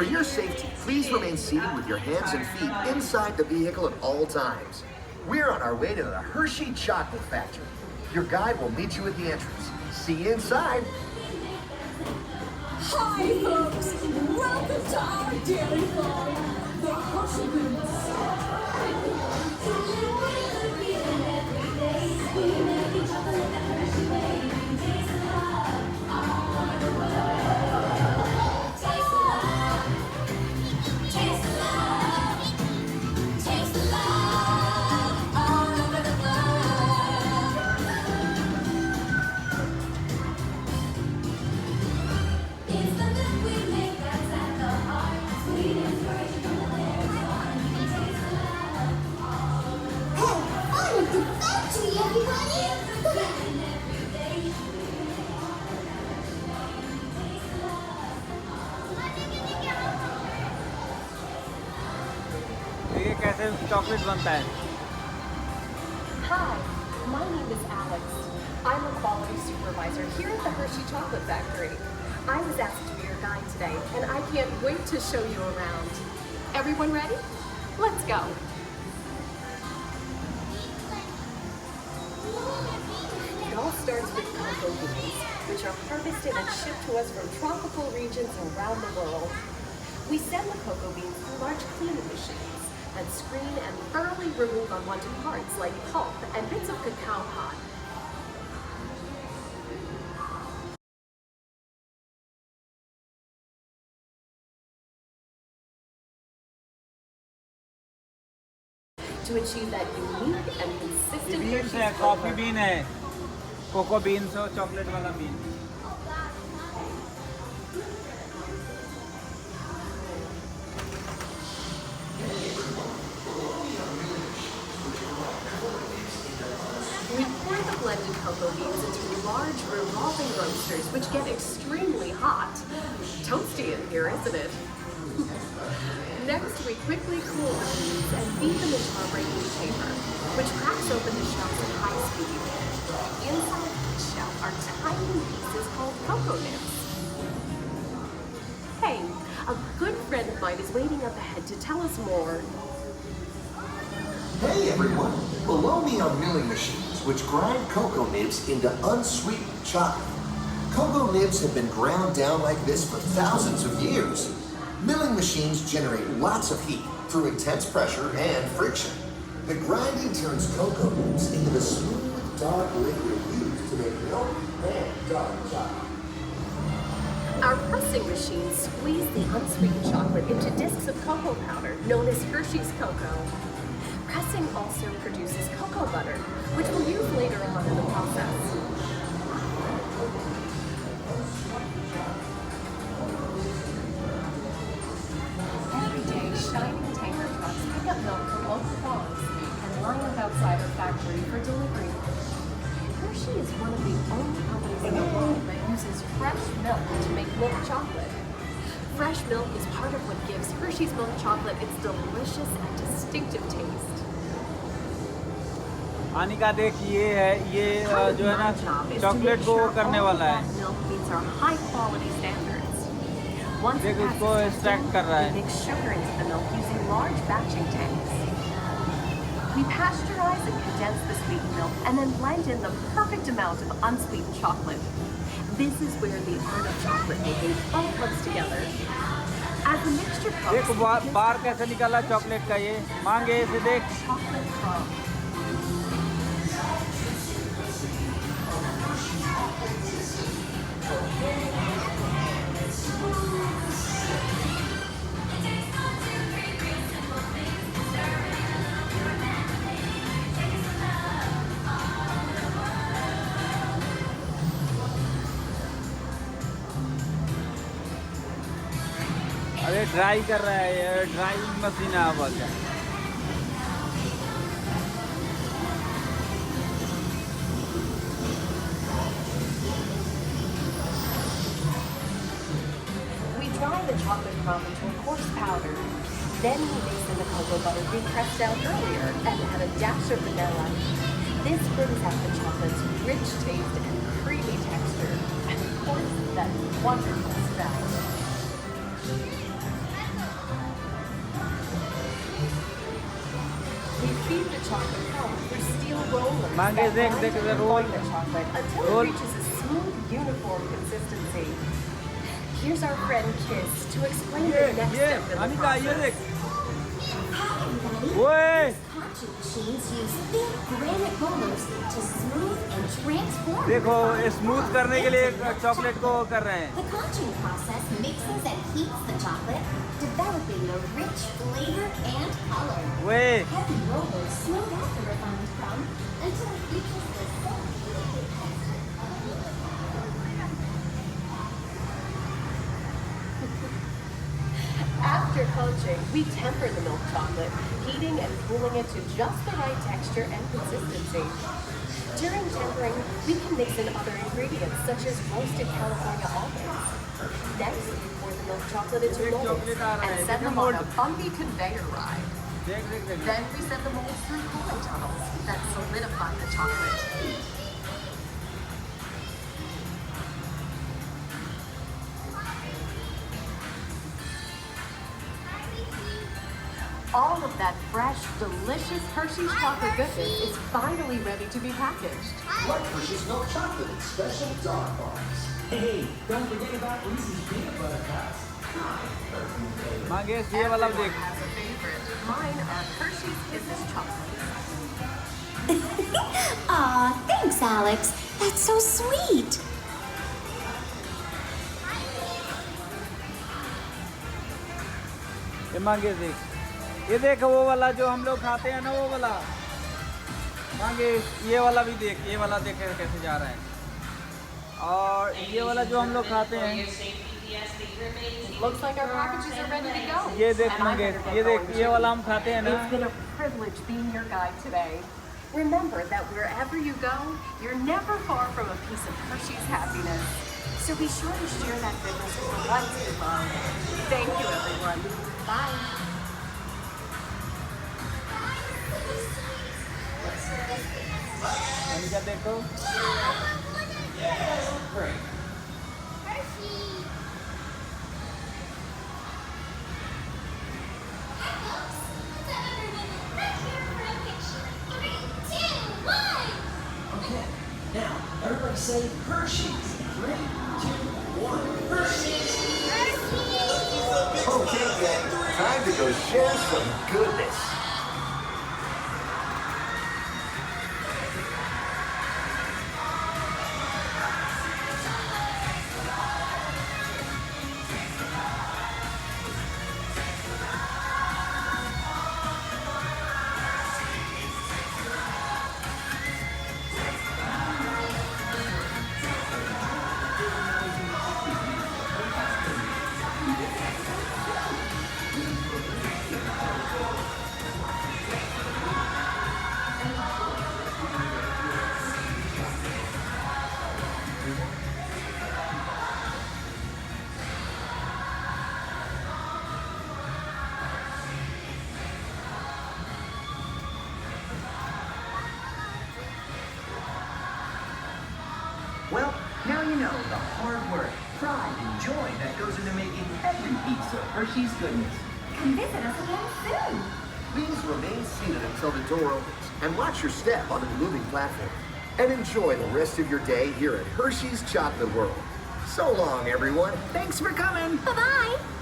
For your safety, please remain seated with your hands and feet inside the vehicle at all times. We're on our way to the Hershey Chocolate Factory. Your guide will meet you at the entrance. See you inside. Hi folks, welcome to our dairy farm, the Hershey ये कैसे chocolate बनता है? Hi, my name is Alex. I'm a quality supervisor here at the Hershey Chocolate Factory. I was asked to be your guide today, and I can't wait to show you around. Everyone ready? Let's go. It all starts with cocoa beans, which are harvested and shipped to us from tropical regions around the world. We send the cocoa beans through large cleaning machines and screen and thoroughly remove unwanted parts like pulp and bits of cacao pod. To achieve that unique and consistent beans है, Hershey's coffee flavor. Been है, cocoa beans और chocolate वाला been. We pour the blended cocoa beans into large revolving roasters, which get extremely hot. Toasty in here, isn't it? Next, we quickly cool the beans and feed them into our breaking chamber, which cracks open the shells at high speed. Inside each shell are tiny pieces called cocoa nibs. Hey, a good friend of mine is waiting up ahead to tell us more. Hey everyone! Below me are milling machines which grind cocoa nibs into unsweetened chocolate. Cocoa nibs have been ground down like this for thousands of years. Milling machines generate lots of heat through intense pressure and friction. The grinding turns cocoa nibs into the smooth, dark liquid used to make milk and dark chocolate. Our pressing machines squeeze the unsweetened chocolate into discs of cocoa powder, known as Hershey's cocoa. Pressing also produces cocoa butter, which we'll use later on in the process. Every day, shining tanker trucks pick up milk from local farms and line up outside our factory for delivery. Hershey is one of the only companies in the world that uses fresh milk to make milk chocolate. Fresh milk is part of what gives Hershey's milk chocolate its delicious and distinctive taste. Anika देख ये है, ये जो है ना chocolate को करने वाला है. देख उसको एक्सट्रैक्ट कर रहा है. We pasteurize and condense the sweetened milk and then blend in the perfect amount of unsweetened chocolate. This is where the art of chocolate making all comes together. As the mixture cooks, देख बाहर कैसे निकाला chocolate का, ये मांगे इसे देख. chocolate crumbs. अरे ड्राई कर रहा है, ये ड्राइंग मशीन है अब क्या. We dry the chocolate crumb into a coarse powder. Then we mix in the cocoa butter we pressed out earlier and add a dash of vanilla. This brings out the chocolate's rich taste and creamy texture, and of course, that wonderful smell. chocolate comes through steel rollers Mange, that देख, grind देख, and इधर form roll. the chocolate until Roll. it reaches a smooth, uniform consistency. Here's our friend Kiss to explain the next step in the Anika, ये process. देख. Hi, everybody. Oye. These conching machines use big granite rollers to smooth and transform. देखो the fine smooth form करने के लिए into milk chocolate को chocolate. कर रहे हैं. The conching process mixes and heats the chocolate, developing a rich flavor and color. Wait. Heavy rollers smooth out the refined crumb until it reaches the silky liquid After conching, we temper the milk chocolate, heating and cooling it to just the right texture and consistency. During tempering, we can mix in other ingredients such as roasted California almonds. Next, we pour the milk chocolate into एक molds chocolate आ रहा है, and send them देखो on a mold. bumpy conveyor ride. देख देख देख. Then we send the molds through cooling tunnels that solidify the chocolate. All of that fresh, delicious Hershey's chocolate goodness is finally ready to be packaged. Like Hershey's milk chocolate in special dog bars. Hey, don't forget about Reese's peanut butter cups. मांगे ये वाला भी देख. Has a favorite. Mine are Hershey's Kisses chocolates. Aw, thanks, Alex. That's so sweet. ये मांगे देख. ये देख वो वाला जो हम लोग खाते हैं ना वो वाला. मांगे ये वाला भी देख. ये वाला देख कैसे जा रहा है. और ये वाला जो हम लोग खाते हैं. Looks like our packages are ready to go. ये देख And I मांगे. better get ये देख going, ये too. वाला हम खाते हैं ना. It's been a privilege being your guide today. Remember that wherever you go, you're never far from a piece of Hershey's happiness. So be sure to share that goodness with the ones you love. Thank you, everyone. Bye. इनका देखो. Great. Okay, now everybody say Hershey's. 3, 2, 1. Hershey's. Okay, gang, time to go share some goodness. Well, now you know the hard work, pride, and joy that goes into making every piece of Hershey's goodness. Come visit us again soon. Please remain seated until the door opens and watch your step onto the moving platform. And enjoy the rest of your day here at Hershey's Chocolate World. So long, everyone. Thanks for coming. Bye-bye.